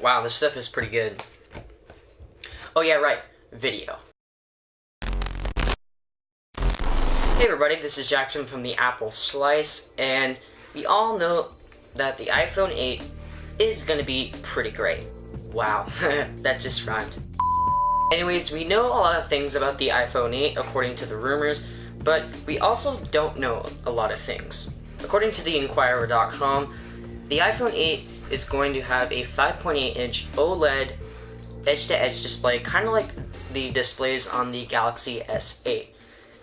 Wow, this stuff is pretty good. Oh yeah, right, video. Hey everybody, this is Jackson from the Apple Slice, and we all know that the iPhone 8 is gonna be pretty great. Wow, that just rhymed. Anyways, we know a lot of things about the iPhone 8 according to the rumors, but we also don't know a lot of things. According to the Inquirer.com, the iPhone 8 is going to have a 5.8-inch OLED edge-to-edge display, kind of like the displays on the Galaxy S8.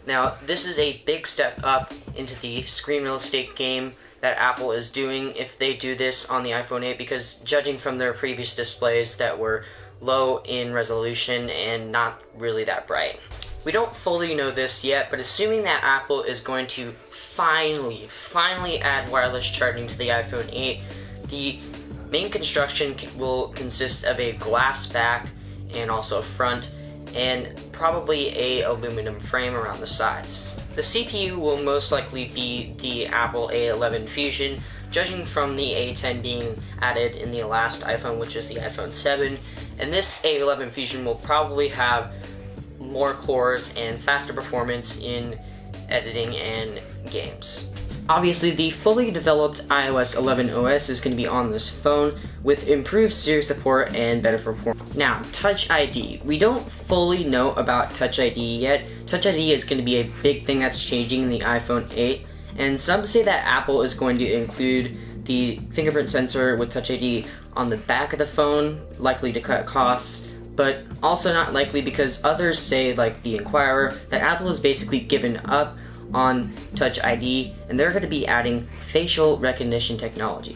Now, this is a big step up into the screen real estate game that Apple is doing if they do this on the iPhone 8, because judging from their previous displays that were low in resolution and not really that bright. We don't fully know this yet, but assuming that Apple is going to finally add wireless charging to the iPhone 8, the main construction will consist of a glass back and also front, and probably a aluminum frame around the sides. The CPU will most likely be the Apple A11 Fusion, judging from the A10 being added in the last iPhone, which is the iPhone 7, and this A11 Fusion will probably have more cores and faster performance in editing and games. Obviously, the fully developed iOS 11 OS is going to be on this phone with improved Siri support and better performance. Now, Touch ID. We don't fully know about Touch ID yet. Touch ID is going to be a big thing that's changing in the iPhone 8, and some say that Apple is going to include the fingerprint sensor with Touch ID on the back of the phone, likely to cut costs, but also not likely because others say, like the Inquirer, that Apple has basically given up on Touch ID, and they're going to be adding facial recognition technology.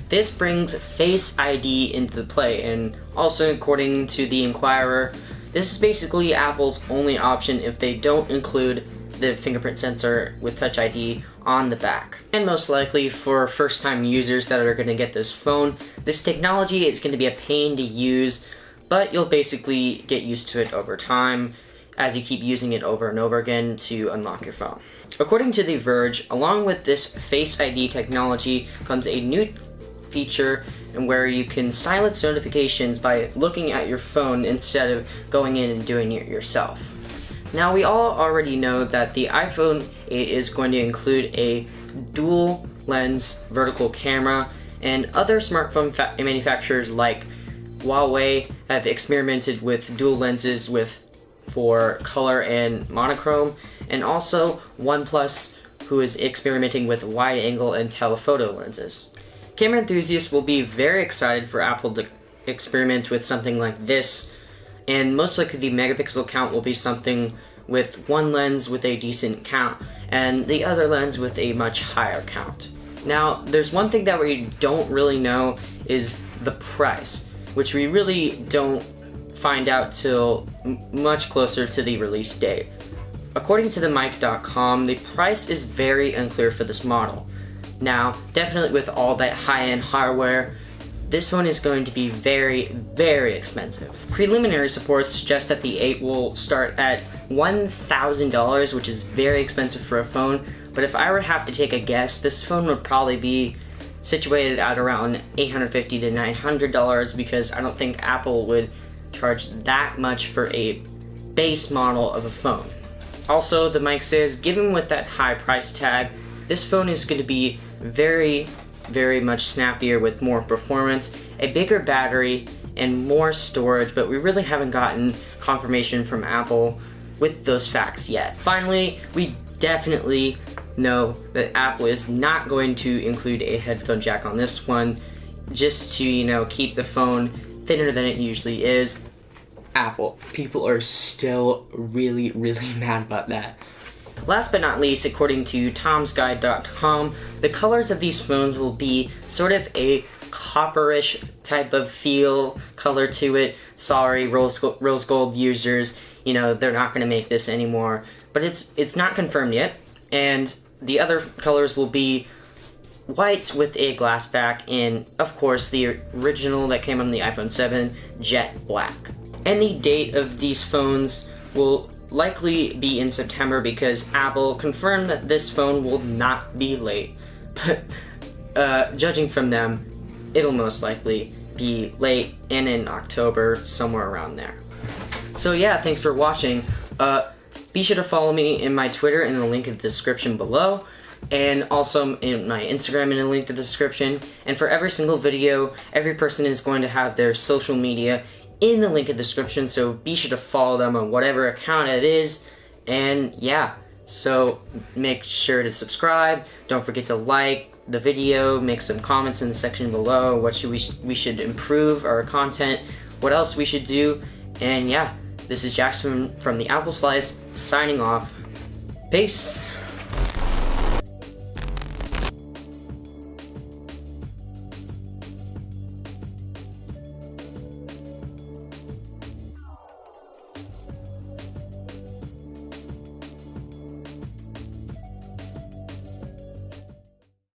This brings Face ID into play, and also according to the Inquirer, this is basically Apple's only option if they don't include the fingerprint sensor with Touch ID on the back. And most likely for first-time users that are going to get this phone, this technology is going to be a pain to use, but you'll basically get used to it over time as you keep using it over and over again to unlock your phone. According to The Verge, along with this Face ID technology comes a new feature where you can silence notifications by looking at your phone instead of going in and doing it yourself. Now, we all already know that the iPhone 8 is going to include a dual lens vertical camera, and other smartphone manufacturers like Huawei have experimented with dual lenses for color and monochrome, and also OnePlus, who is experimenting with wide angle and telephoto lenses. Camera enthusiasts will be very excited for Apple to experiment with something like this, and most likely the megapixel count will be something with one lens with a decent count and the other lens with a much higher count. Now, there's one thing that we don't really know is the price, which we really don't find out till much closer to the release date. According to the mic.com, the price is very unclear for this model. Now, definitely with all that high-end hardware, this phone is going to be very expensive. Preliminary reports suggest that the 8 will start at $1,000, which is very expensive for a phone, but if I were to have to take a guess, this phone would probably be situated at around $850 to $900, because I don't think Apple would charge that much for a base model of a phone. Also, the mic says, given with that high price tag, this phone is going to be very much snappier with more performance, a bigger battery, and more storage, but we really haven't gotten confirmation from Apple with those facts yet. Finally, we definitely know that Apple is not going to include a headphone jack on this one, just to, keep the phone thinner than it usually is. Apple, people are still really mad about that. Last but not least, according to tomsguide.com, the colors of these phones will be sort of a copperish type of feel color to it. Sorry, rose gold users, they're not going to make this anymore, but it's not confirmed yet. And the other colors will be white with a glass back, and of course the original that came on the iPhone 7, jet black. And the date of these phones will likely be in September, because Apple confirmed that this phone will not be late, but judging from them, it'll most likely be late and in October, somewhere around there. So yeah, thanks for watching. Be sure to follow me in my Twitter in the link in the description below, and also in my Instagram in the link to the description. And for every single video, every person is going to have their social media in the link in the description, so be sure to follow them on whatever account it is. And yeah, so make sure to subscribe. Don't forget to like the video, make some comments in the section below. What should we should improve our content, what else we should do. And yeah, this is Jackson from the Apple Slice signing off. Peace.